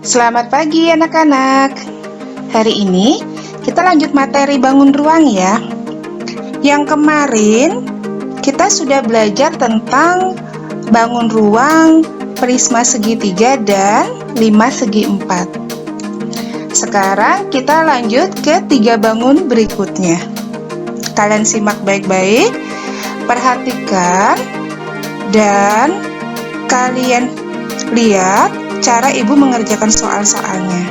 Selamat pagi anak-anak. Hari ini kita lanjut materi bangun ruang ya. Yang kemarin kita sudah belajar tentang bangun ruang prisma segitiga dan 5 segi 4. Sekarang kita lanjut ke 3 bangun berikutnya. Kalian simak baik-baik, perhatikan, dan kalian lihat cara ibu mengerjakan soal-soalnya.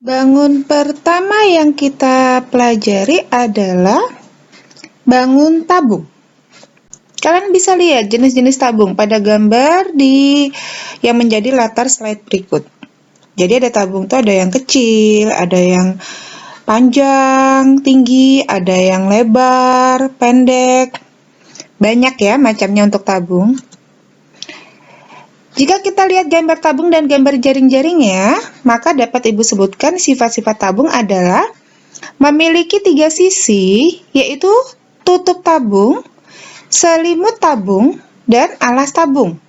Bangun pertama yang kita pelajari adalah bangun tabung. Kalian bisa lihat jenis-jenis tabung pada gambar yang menjadi latar slide berikut. Jadi ada tabung tuh ada yang kecil, ada yang panjang, tinggi, ada yang lebar, pendek. Banyak ya macamnya untuk tabung. Jika kita lihat gambar tabung dan gambar jaring-jaringnya, maka dapat Ibu sebutkan sifat-sifat tabung adalah memiliki 3 sisi, yaitu tutup tabung, selimut tabung, dan alas tabung.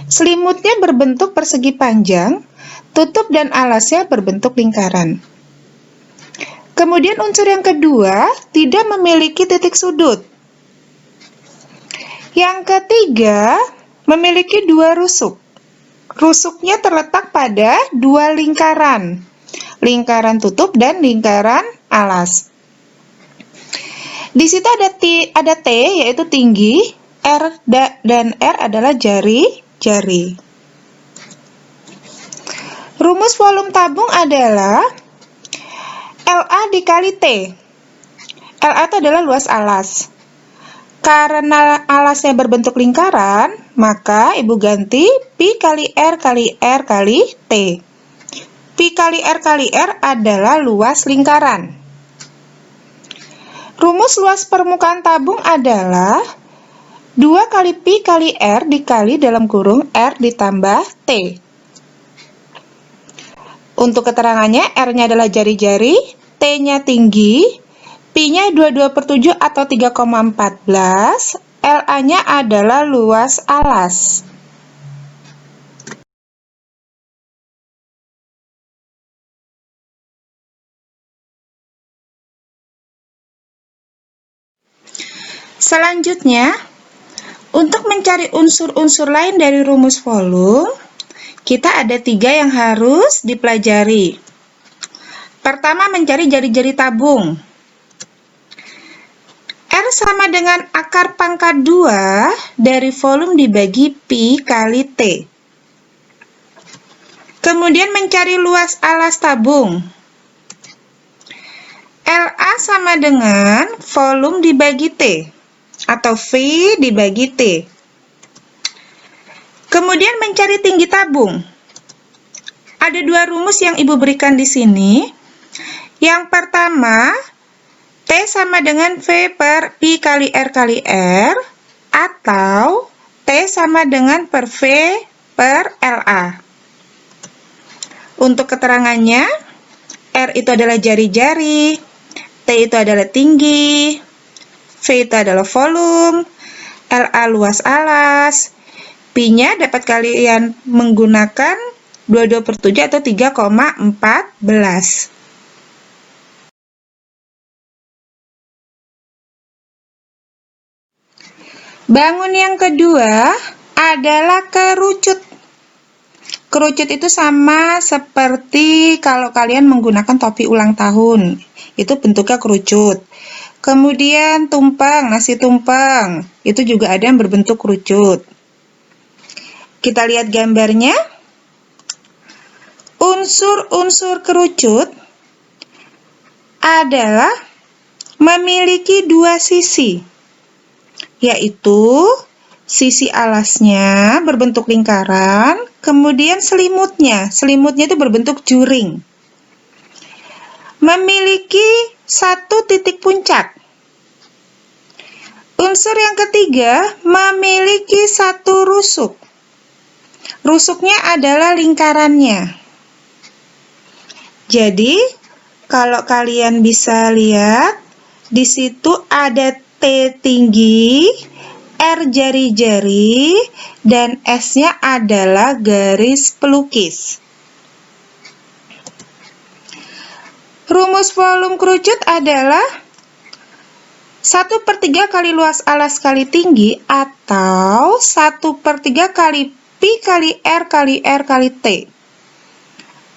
Selimutnya berbentuk persegi panjang, tutup dan alasnya berbentuk lingkaran. Kemudian unsur yang kedua, tidak memiliki titik sudut. Yang ketiga, memiliki 2 rusuk. Rusuknya terletak pada 2 lingkaran. Lingkaran tutup dan lingkaran alas. Di situ ada T yaitu tinggi, R dan R adalah jari-jari. Rumus volume tabung adalah LA dikali T. LA itu adalah luas alas. Karena alasnya berbentuk lingkaran, maka Ibu ganti Pi kali R kali R kali T. Pi kali R kali R adalah luas lingkaran. Rumus luas permukaan tabung adalah 2 kali Pi kali R dikali dalam kurung R ditambah T. Untuk keterangannya, R-nya adalah jari-jari, T-nya tinggi, Pi-nya 22/7 atau 3,14, LA-nya adalah luas alas. Selanjutnya, untuk mencari unsur-unsur lain dari rumus volume, kita ada 3 yang harus dipelajari. Pertama, mencari jari-jari tabung. R sama dengan akar pangkat 2 dari volume dibagi Pi kali T. Kemudian mencari luas alas tabung. LA sama dengan volume dibagi T atau V dibagi T. Kemudian mencari tinggi tabung. Ada 2 rumus yang Ibu berikan di sini. Yang pertama, T sama dengan V per Pi kali R kali R, atau T sama dengan per V per LA. Untuk keterangannya, R itu adalah jari-jari, T itu adalah tinggi, V itu adalah volume, LA luas alas, Pi-nya dapat kalian menggunakan 22/7 atau 3,14. Bangun yang kedua adalah kerucut. Kerucut itu sama seperti kalau kalian menggunakan topi ulang tahun. Itu bentuknya kerucut. Kemudian tumpeng, nasi tumpeng. Itu juga ada yang berbentuk kerucut. Kita lihat gambarnya. Unsur-unsur kerucut adalah memiliki 2 sisi, yaitu sisi alasnya berbentuk lingkaran, kemudian selimutnya itu berbentuk juring. Memiliki 1 titik puncak. Unsur yang ketiga memiliki 1 rusuk. Rusuknya adalah lingkarannya. Jadi, Kalau kalian bisa lihat, di situ ada T tinggi, R jari-jari, dan S-nya adalah garis pelukis. Rumus volume kerucut adalah 1/3 kali luas alas kali tinggi atau 1/3 kali Pi kali R kali R kali T.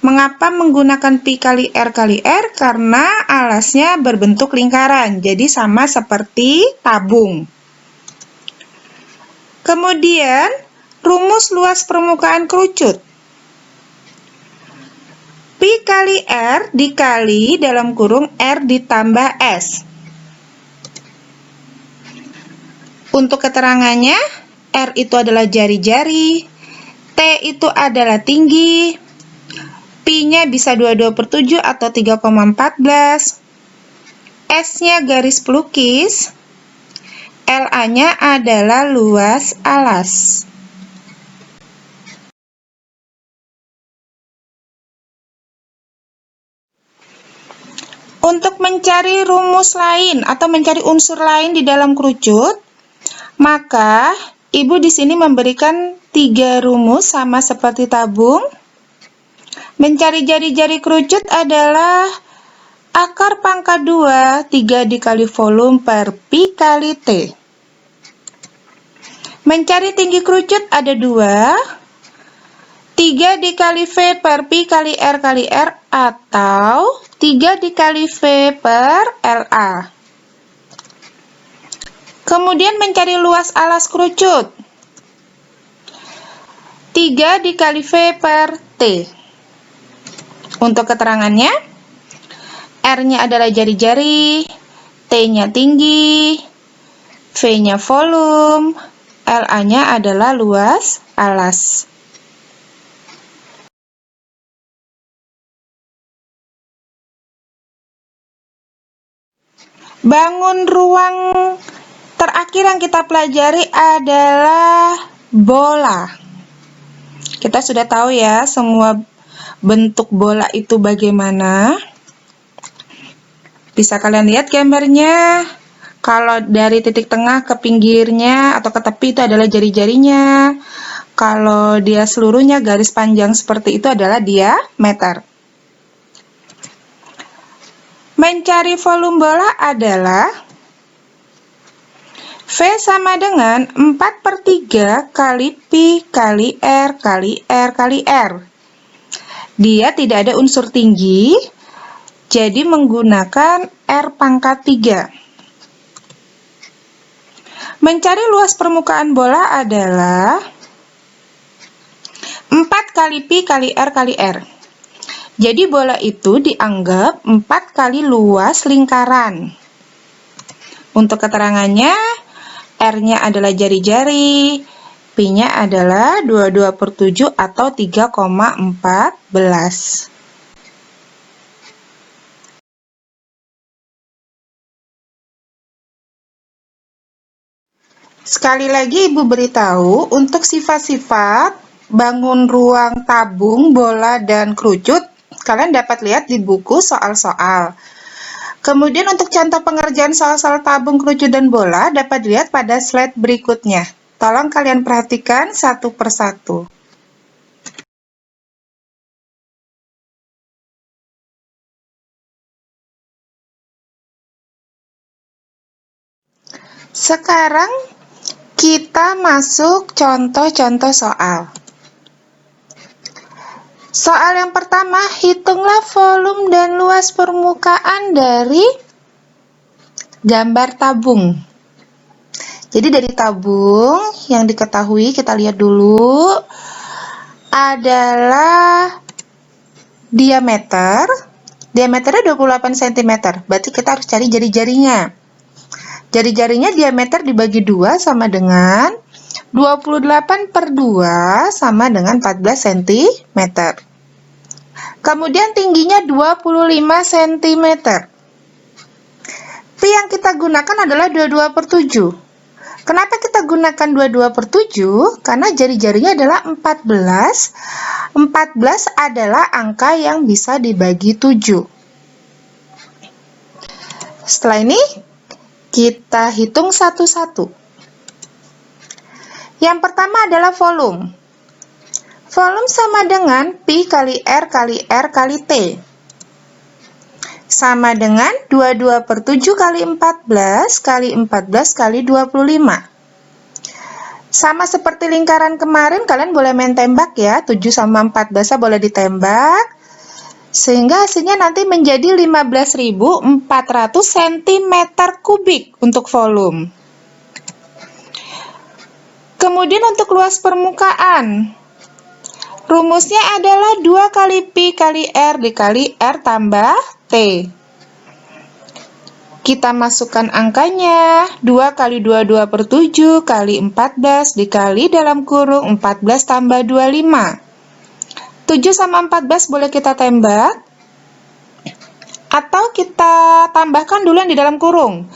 Mengapa menggunakan Pi kali R kali R? Karena alasnya berbentuk lingkaran, jadi sama seperti tabung. Kemudian, rumus luas permukaan kerucut. Pi kali R dikali dalam kurung R ditambah S. Untuk keterangannya, R itu adalah jari-jari, T itu adalah tinggi, Pi-nya bisa 22/7 atau 3,14, S-nya garis pelukis, LA-nya adalah luas alas. Untuk mencari rumus lain atau mencari unsur lain di dalam kerucut, maka Ibu di sini memberikan 3 rumus sama seperti tabung. Mencari jari-jari kerucut adalah akar pangkat 2, 3 dikali volume per Pi kali T. Mencari tinggi kerucut ada 2, 3 dikali V per Pi kali R kali R atau 3 dikali V per LA. Kemudian mencari luas alas kerucut. 3 dikali V per T. Untuk keterangannya, R-nya adalah jari-jari, T-nya tinggi, V-nya volume, LA-nya adalah luas alas. Bangun ruang terakhir yang kita pelajari adalah bola. Kita sudah tahu ya semua bentuk bola itu bagaimana. Bisa kalian lihat gambarnya. Kalau dari titik tengah ke pinggirnya atau ke tepi itu adalah jari-jarinya. Kalau dia seluruhnya garis panjang seperti itu adalah diameter. Mencari volume bola adalah V sama dengan 4/3 kali Pi kali R kali R kali R. Dia tidak ada unsur tinggi, jadi menggunakan R pangkat 3. Mencari luas permukaan bola adalah 4 kali Pi kali R kali R. Jadi bola itu dianggap 4 kali luas lingkaran. Untuk keterangannya, R-nya adalah jari-jari, Pi-nya adalah 22/7 atau 3,14. Sekali lagi Ibu beritahu, untuk sifat-sifat bangun ruang tabung, bola, dan kerucut, kalian dapat lihat di buku soal-soal. Kemudian untuk contoh pengerjaan soal-soal tabung, kerucut, dan bola dapat dilihat pada slide berikutnya. Tolong kalian perhatikan satu persatu. Sekarang kita masuk contoh-contoh soal. Soal yang pertama, hitunglah volume dan luas permukaan dari gambar tabung. Jadi dari tabung yang diketahui, kita lihat dulu, adalah diameter. Diameternya 28 cm, berarti kita harus cari jari-jarinya. Jari-jarinya diameter dibagi 2 sama dengan 28/2 sama dengan 14 cm. Kemudian tingginya 25 cm. Pi yang kita gunakan adalah 22/7. Kenapa kita gunakan 22/7? Karena jari-jarinya adalah 14. 14 adalah angka yang bisa dibagi 7. Setelah ini, kita hitung satu-satu. Yang pertama adalah volume. Volume sama dengan Pi kali R kali R kali T. Sama dengan 22/7 kali 14 kali 14 kali 25. Sama seperti lingkaran kemarin, kalian boleh main tembak ya. 7 sama 14 boleh ditembak. Sehingga hasilnya nanti menjadi 15.400 cm kubik untuk volume. Kemudian untuk luas permukaan, rumusnya adalah 2 kali Pi kali R dikali R tambah T. Kita masukkan angkanya, 2 kali 22/7 kali 14 dikali dalam kurung 14 tambah 25. 7 sama 14 boleh kita tembak, atau kita tambahkan dulu yang di dalam kurung.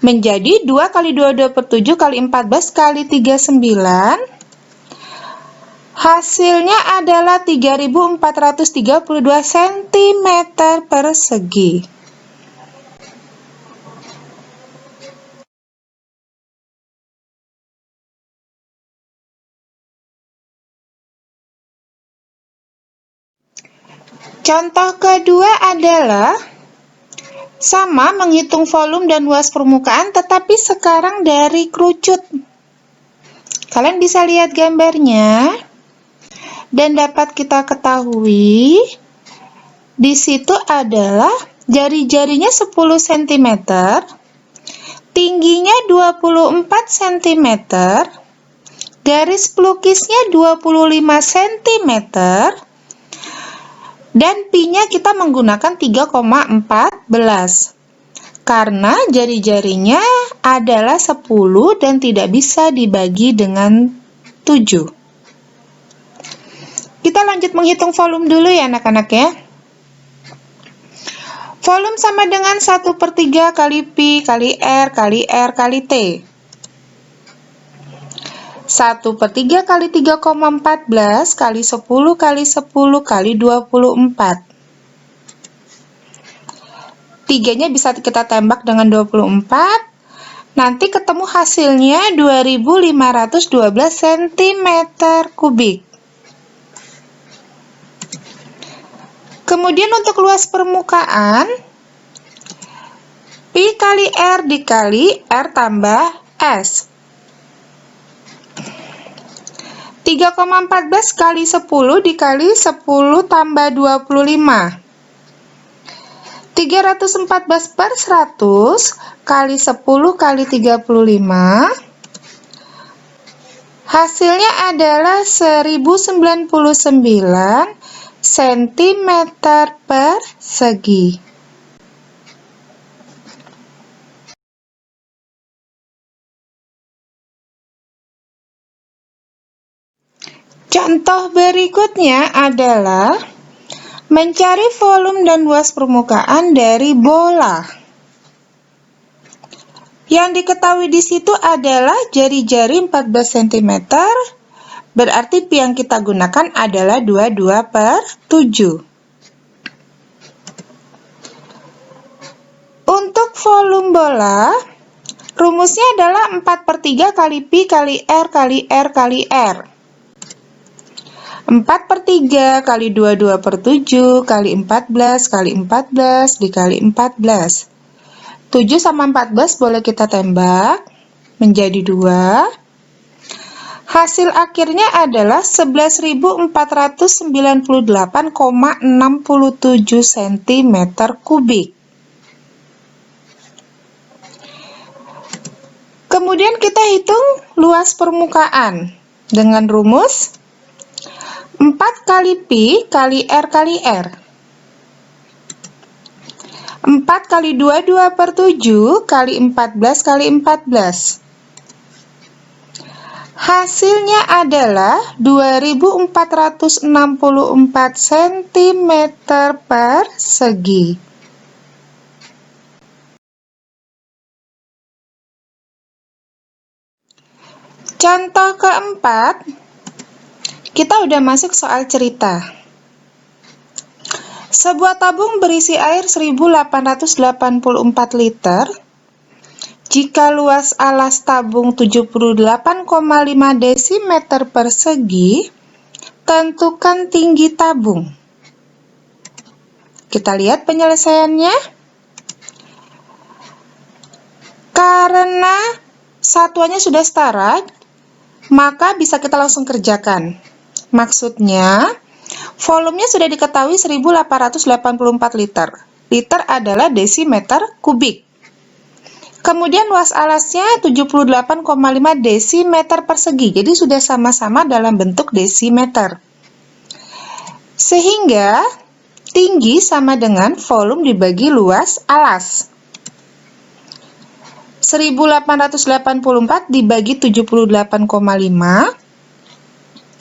Menjadi 2 kali 22/7 kali 14 kali 39. Hasilnya adalah 3.432 cm persegi. Contoh kedua adalah sama menghitung volume dan luas permukaan, tetapi sekarang dari kerucut. Kalian bisa lihat gambarnya dan dapat kita ketahui di situ adalah jari-jarinya 10 cm, tingginya 24 cm, garis pelukisnya 25 cm, dan pi-nya kita menggunakan 3,14 karena jari-jarinya adalah 10 dan tidak bisa dibagi dengan 7. Kita lanjut menghitung volume dulu ya anak-anak ya. Volume sama dengan 1/3 kali Pi kali R kali R kali T. 1/3 kali 3,14 kali 10 kali 10 kali 24. 3-nya bisa kita tembak dengan 24. Nanti ketemu hasilnya 2.512 cm kubik. Kemudian untuk luas permukaan, Pi kali R dikali R tambah S. 3,14 kali 10 dikali 10 tambah 25. 314/100 kali 10 kali 35. Hasilnya adalah 1099 cm persegi. Contoh berikutnya adalah mencari volume dan luas permukaan dari bola. Yang diketahui di situ adalah jari-jari 14 cm, berarti pi yang kita gunakan adalah 22/7. Untuk volume bola, rumusnya adalah 4/3 kali Pi kali R kali R kali R. 4/3 kali 22/7 kali 14 kali 14 dikali 14. 7 sama 14 boleh kita tembak menjadi 2. Hasil akhirnya adalah 11.498,67 cm kubik. Kemudian kita hitung luas permukaan dengan rumus 4 kali Pi kali R kali R. 4 kali 22/7 kali 14 kali 14. Hasilnya adalah 2.464 cm persegi. Contoh keempat, kita udah masuk soal cerita. Sebuah tabung berisi air 1884 liter. Jika luas alas tabung 78,5 desimeter persegi, tentukan tinggi tabung. Kita lihat penyelesaiannya. Karena satuannya sudah setara, maka bisa kita langsung kerjakan. Maksudnya, volumenya sudah diketahui 1884 liter. Liter adalah desimeter kubik. Kemudian luas alasnya 78,5 desimeter persegi. Jadi sudah sama-sama dalam bentuk desimeter. Sehingga tinggi sama dengan volume dibagi luas alas. 1884 dibagi 78,5.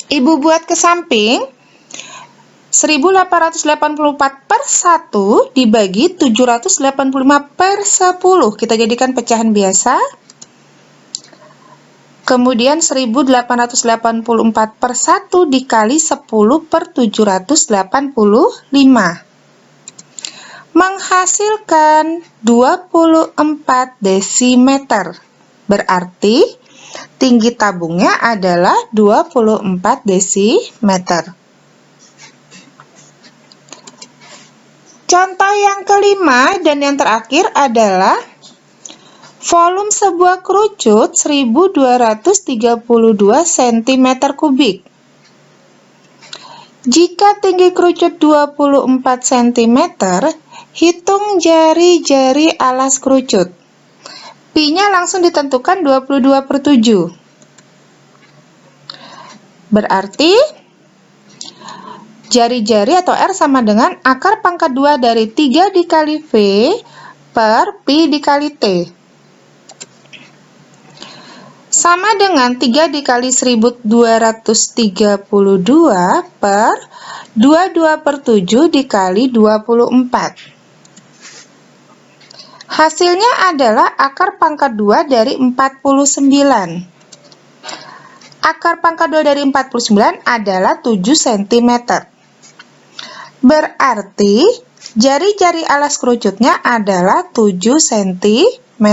Ibu buat ke samping. 1884 per 1 dibagi 785 per 10. Kita jadikan pecahan biasa. Kemudian 1884 per 1 dikali 10 per 785. Menghasilkan 24 desimeter. Berarti tinggi tabungnya adalah 24 desimeter. Contoh yang kelima dan yang terakhir adalah volume sebuah kerucut 1232 cm kubik. Jika tinggi kerucut 24 cm, hitung jari-jari alas kerucut. Pi-nya langsung ditentukan 22/7. Berarti jari-jari atau R sama dengan akar pangkat 2 dari 3 dikali V per Pi dikali T. Sama dengan 3 dikali 1232 per 22/7 dikali 24. Hasilnya adalah akar pangkat 2 dari 49. Akar pangkat 2 dari 49 adalah 7 cm. Berarti jari-jari alas kerucutnya adalah 7 cm.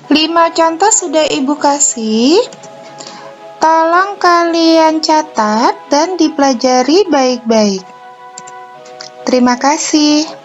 5 contoh sudah Ibu kasih. Tolong kalian catat dan dipelajari baik-baik. Terima kasih.